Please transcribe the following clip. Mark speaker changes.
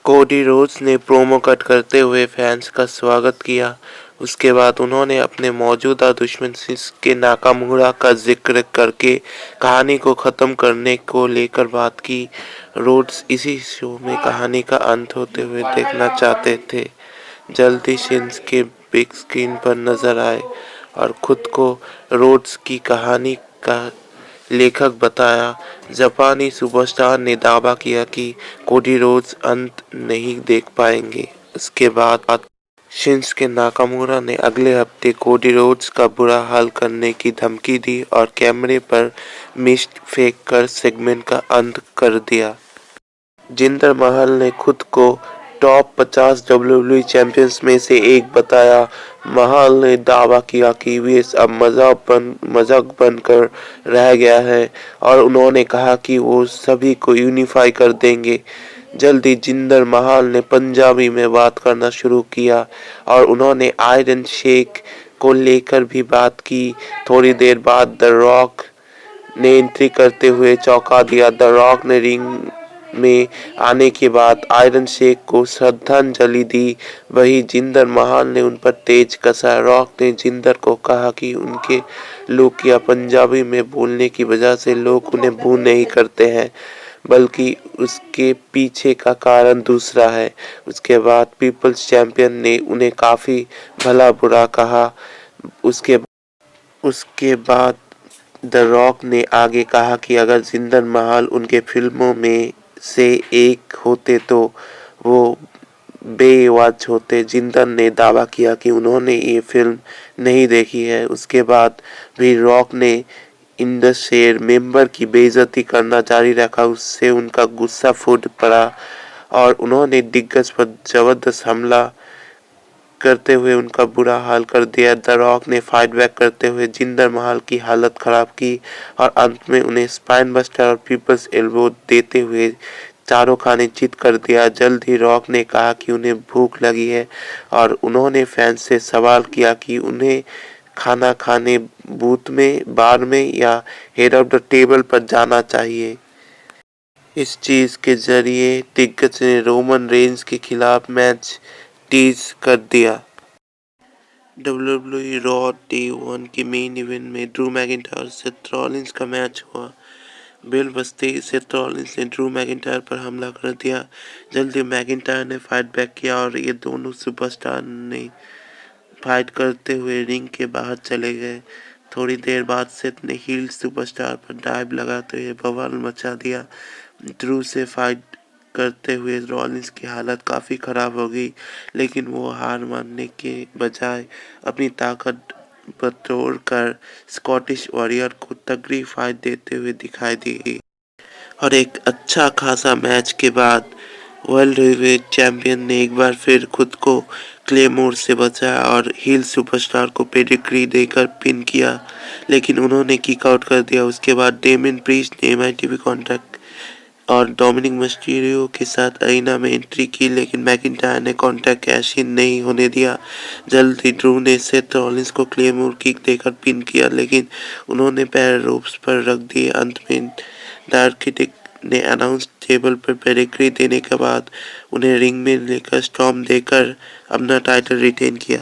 Speaker 1: Cody Rhodes ने promo cut करते हुए फैंस का स्वागत किया। उसके बाद उन्होंने अपने मौजूदा दुश्मन शिंसुके नाकामुरा का जिक्र करके कहानी को खत्म करने को लेकर बात की। रोड्स इसी शो में कहानी का अंत होते हुए देखना चाहते थे। जल्द ही शिंसुके बिग स्क्रीन पर नजर आए और खुद को रोड्स की कहानी का लेखक बताया। जापानी सुपरस्टार ने दावा किया कि कोडी रोड्स अंत नहीं देख पाएंगे। उसके बाद शिंसुके नाकामुरा ने अगले हफ्ते कोडी रोड्स का बुरा हाल करने की धमकी दी और कैमरे पर मिस्ट फेंक कर सेगमेंट का अंत कर दिया। जिंदर महल ने खुद को टॉप 50 WWE चैंपियंस में से एक बताया। महल ने दावा किया कि वे अब मजाक बनकर रह गया है और उन्होंने कहा कि वो सभी को यूनिफाई कर देंगे। जल्दी जिंदर महल ने पंजाबी में बात करना शुरू किया और उन्होंने आयरन शेक को लेकर भी बात की। थोड़ी देर बाद द रॉक ने एंट्री करते हुए चौंका दिया। द रॉक ने रिंग में आने के बाद आयरन शेक को श्रद्धांजलि दी। वहीं जिंदर महल ने उन पर तेज कसा। रॉक ने जिंदर को कहा कि उनके लुक या पंजाबी में बोलने की वजह से लोग उन्हें बू नहीं करते हैं, बल्कि उसके पीछे का कारण दूसरा है। उसके बाद पीपल्स चैंपियन ने उन्हें काफी भला बुरा कहा। उसके बाद द रॉक ने आगे कहा कि अगर जिंदर महल उनके फिल्मों में से एक होते तो वो बेआवाज होते। जिंदर ने दावा किया कि उन्होंने ये फिल्म नहीं देखी है। उसके बाद भी रॉक ने इन द शेर मेंबर की बेइज्जती करना जारी रखा। उससे उनका गुस्सा फूट पड़ा और उन्होंने दिग्गज पर जबरदस्त हमला करते हुए उनका बुरा हाल कर दिया। द रॉक ने फाइट बैक करते हुए जिंदर महल की हालत खराब की और अंत में उन्हें स्पाइन बस्टर और पीपल्स एल्बो देते हुए चारों खाने चित कर दिया। जल्द ही रॉक ने कहा कि उन्हें भूख लगी है और उन्होंने फैंस से सवाल किया कि उन्हें खाना खाने बूथ में, बार में या हेड ऑफ द टेबल पर जाना चाहिए। इस चीज के जरिए दिग्गज ने रोमन रेंज के खिलाफ मैच टीज कर दिया। WWE रॉ डे 1 के मेन इवेंट में ड्रू मैकिंटायर और सेथ रॉलिंस का मैच हुआ। बेल बजते ही सेथ रॉलिंस ने ड्रू मैकिंटायर पर हमला कर दिया। जल्दी मैकिंटायर ने फाइट बैक किया और ये दोनों सुपरस्टार ने फाइट करते हुए रिंग के बाहर चले गए। थोड़ी देर बाद सेथ ने हील सुपरस्टार पर डाइव लगाते हुए बवाल मचा दिया। ड्रू से फाइट करते हुए रॉलिंस की हालत काफी खराब हो गई, लेकिन वो हार मानने के बजाय अपनी ताकत बटोर कर स्कॉटिश वॉरियर को तगड़ी फाइट देते हुए दिखाई दी और एक अच्छा खासा मैच के बाद वर्ल्ड हेवीवेट चैंपियन ने एक बार फिर खुद को क्लेमोर से बचाया और हील सुपरस्टार को पेडिग्री देकर पिन किया, लेकिन उन्होंने किक आउट कर दिया। उसके बाद डेमियन प्रीस्ट ने MITV कॉन्टैक्ट और डोमिनिक मिस्टीरियो के साथ अरीना में एंट्री की, लेकिन मैकिंटायर ने कॉन्टैक्ट कैश इन नहीं होने दिया। जल्द ही ड्रू ने सेथ रॉलिंस को क्लेमोर किक देकर पिन किया, लेकिन उन्होंने पैर रोप्स पर रख दिए। अंत में डार्किटिक ने अनाउंस टेबल पर पेडिग्री देने के बाद उन्हें रिंग में लेकर स्टॉम्प देकर अपना टाइटल रिटेन किया।